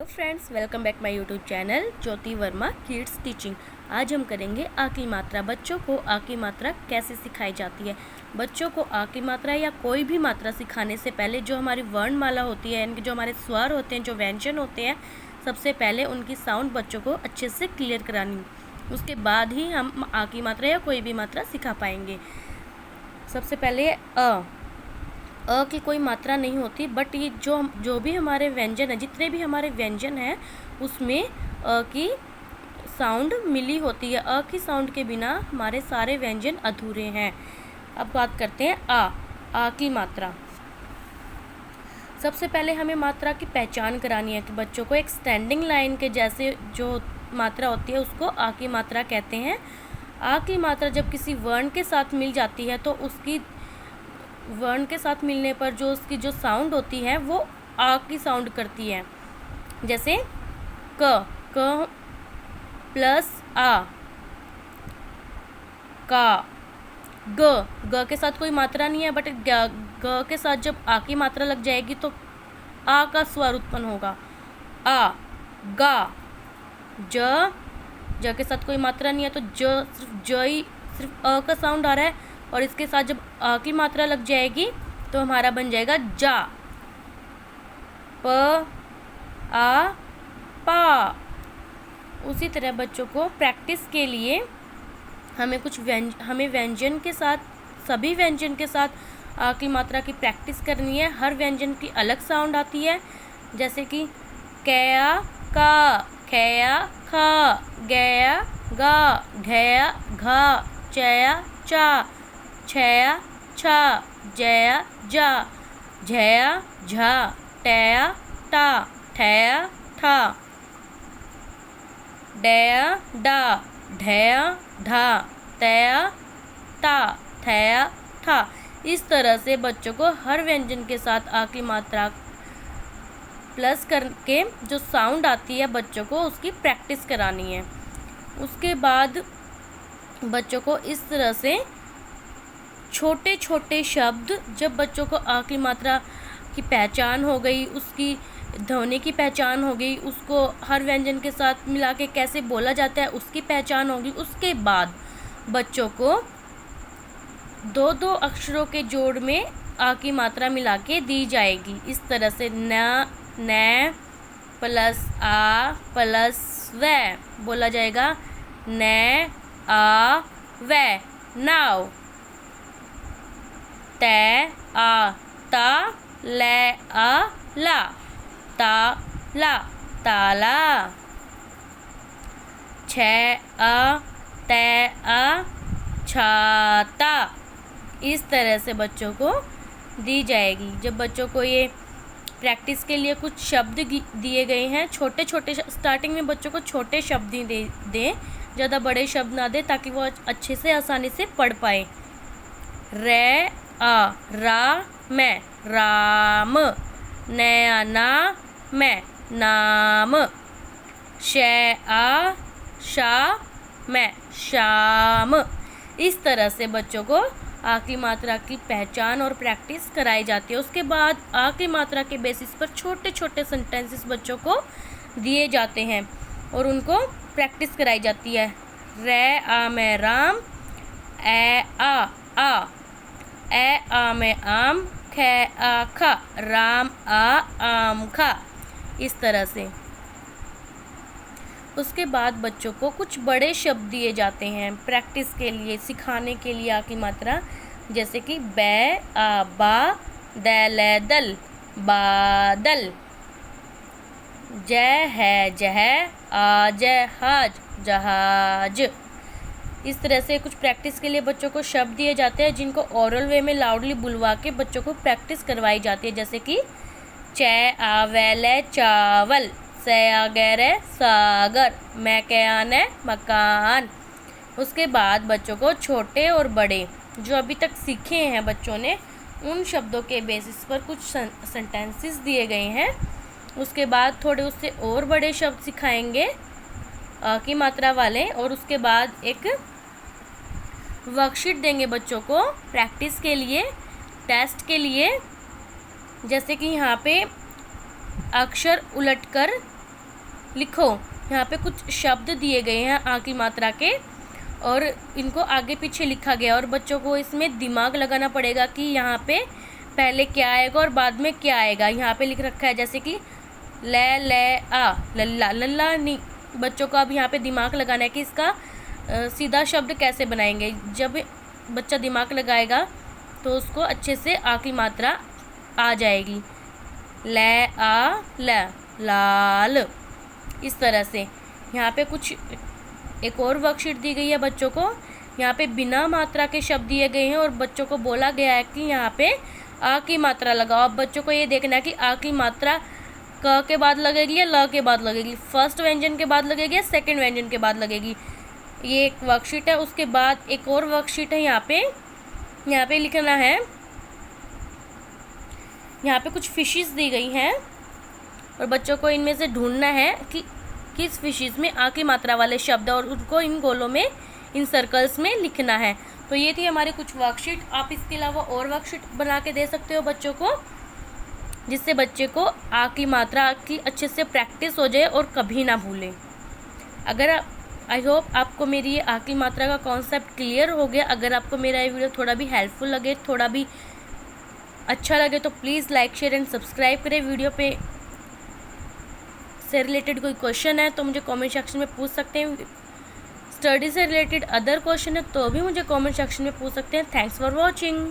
Friends, welcome back my YouTube channel Jyoti Verma kids teaching. आज हम करेंगे आ की मात्रा। बच्चों को आ की मात्रा कैसे सिखाई जाती है। बच्चों को आ की मात्रा या कोई भी मात्रा सिखाने से पहले जो हमारी वर्णमाला होती है, यानी कि जो हमारे स्वर होते हैं, जो व्यंजन होते हैं, सबसे पहले उनकी साउंड बच्चों को अच्छे से क्लियर करानी। उसके बाद ही हम आ की मात्रा या कोई भी मात्रा सिखा पाएंगे। सबसे पहले अ की कोई मात्रा नहीं होती, बट ये जो भी हमारे व्यंजन है, जितने भी हमारे व्यंजन हैं, उसमें अ की साउंड मिली होती है। अ की साउंड के बिना हमारे सारे व्यंजन अधूरे हैं। अब बात करते हैं आ की मात्रा। सबसे पहले हमें मात्रा की पहचान करानी है कि बच्चों को एक स्टैंडिंग लाइन के जैसे जो मात्रा होती है उसको आ की मात्रा कहते हैं। आ की मात्रा जब किसी वर्ण के साथ मिल जाती है तो उसकी वर्ण के साथ मिलने पर जो उसकी जो साउंड होती है वो आ की साउंड करती है। जैसे क प्लस आ, का, ग के साथ कोई मात्रा नहीं है, बट ग के साथ जब आ की मात्रा लग जाएगी तो आ का स्वर उत्पन्न होगा। आ, गा, ज के साथ कोई मात्रा नहीं है तो सिर्फ अ का साउंड आ रहा है, और इसके साथ जब आ की मात्रा लग जाएगी तो हमारा बन जाएगा जा। प, आ, पा। उसी तरह बच्चों को प्रैक्टिस के लिए हमें व्यंजन के साथ, सभी व्यंजन के साथ आ की मात्रा की प्रैक्टिस करनी है। हर व्यंजन की अलग साउंड आती है, जैसे कि कया का, खया खा, गया गा, घया घा, चया चा, छया छा, जया जा, झया झा, टया टा, ठया ठा, डया डा, ढया ढा, तया ता, थया ठा। इस तरह से बच्चों को हर व्यंजन के साथ आ की मात्रा प्लस करके जो साउंड आती है बच्चों को उसकी प्रैक्टिस करानी है। उसके बाद बच्चों को इस तरह से छोटे छोटे शब्द, जब बच्चों को आ की मात्रा की पहचान हो गई, उसकी ध्वनि की पहचान हो गई, उसको हर व्यंजन के साथ मिला के कैसे बोला जाता है उसकी पहचान होगी, उसके बाद बच्चों को दो दो अक्षरों के जोड़ में आ की मात्रा मिला के दी जाएगी। इस तरह से न प्लस आ प्लस व बोला जाएगा। न आ व, नाव। त आ ता, ले आ ला, ता ला, ताला। छ आ त आ, छाता। इस तरह से बच्चों को दी जाएगी। जब बच्चों को ये प्रैक्टिस के लिए कुछ शब्द दिए गए हैं, छोटे छोटे, स्टार्टिंग में बच्चों को छोटे शब्द ही दें, ज़्यादा बड़े शब्द ना दें, ताकि वो अच्छे से आसानी से पढ़ पाए। रे आ, रा मैं, राम। नया ना मैं, नाम। श आ, शा मैं, शाम। इस तरह से बच्चों को आ की मात्रा की पहचान और प्रैक्टिस कराई जाती है। उसके बाद आ की मात्रा के बेसिस पर छोटे छोटे सेंटेंसेस बच्चों को दिए जाते हैं और उनको प्रैक्टिस कराई जाती है। रे आ मैं राम, ए आ मैं आम, ख आ खा, राम आ आम खा। इस तरह से उसके बाद बच्चों को कुछ बड़े शब्द दिए जाते हैं प्रैक्टिस के लिए, सिखाने के लिए आ की मात्रा, जैसे कि बै आ बा, दैल दल, बादल। जय है जह, आज हाज, जहाज। इस तरह से कुछ प्रैक्टिस के लिए बच्चों को शब्द दिए जाते हैं जिनको ओरल वे में लाउडली बुलवा के बच्चों को प्रैक्टिस करवाई जाती है, जैसे कि च आ वैले चावल, सयागैर सागर, मैं कैन मकान। उसके बाद बच्चों को छोटे और बड़े जो अभी तक सीखे हैं बच्चों ने, उन शब्दों के बेसिस पर कुछ सेंटेंसेस दिए गए हैं। उसके बाद थोड़े उससे और बड़े शब्द सिखाएंगे आ की मात्रा वाले, और उसके बाद एक वर्कशीट देंगे बच्चों को प्रैक्टिस के लिए, टेस्ट के लिए। जैसे कि यहाँ पे अक्षर उलटकर लिखो। यहाँ पे कुछ शब्द दिए गए हैं आ की मात्रा के और इनको आगे पीछे लिखा गया और बच्चों को इसमें दिमाग लगाना पड़ेगा कि यहाँ पे पहले क्या आएगा और बाद में क्या आएगा। यहाँ पे लिख रखा है जैसे कि ले आ लल्ला लल्ला नी। बच्चों को अब यहाँ पे दिमाग लगाना है कि इसका सीधा शब्द कैसे बनाएंगे। जब बच्चा दिमाग लगाएगा तो उसको अच्छे से आ की मात्रा आ जाएगी। ले आ ल लाल, इस तरह से। यहाँ पे कुछ एक और वर्कशीट दी गई है बच्चों को। यहाँ पे बिना मात्रा के शब्द दिए गए हैं और बच्चों को बोला गया है कि यहाँ पे आ की मात्रा लगाओ। अब बच्चों को ये देखना है कि आ की मात्रा क के बाद लगेगी या ल के बाद लगेगी, फर्स्ट व्यंजन के बाद लगेगी या सेकंड व्यंजन के बाद लगेगी। ये एक वर्कशीट है। उसके बाद एक और वर्कशीट है। यहाँ पे लिखना है, यहाँ पे कुछ फिशेस दी गई हैं और बच्चों को इनमें से ढूंढना है कि किस फिशेस में आ की मात्रा वाले शब्द और उनको इन गोलों में, इन सर्कल्स में लिखना है। तो ये थी हमारी कुछ वर्कशीट। आप इसके अलावा और वर्कशीट बना के दे सकते हो बच्चों को, जिससे बच्चे को आ की मात्रा की अच्छे से प्रैक्टिस हो जाए और कभी ना भूलें। अगर आई होप आपको मेरी ये आ की मात्रा का कॉन्सेप्ट क्लियर हो गया। अगर आपको मेरा ये वीडियो थोड़ा भी हेल्पफुल लगे, थोड़ा भी अच्छा लगे तो please like share and subscribe करें। वीडियो पे से रिलेटेड कोई क्वेश्चन है तो मुझे कमेंट सेक्शन में पूछ सकते हैं। स्टडी से रिलेटेड अदर क्वेश्चन है तो भी मुझे कमेंट सेक्शन में पूछ सकते हैं। Thanks for watching.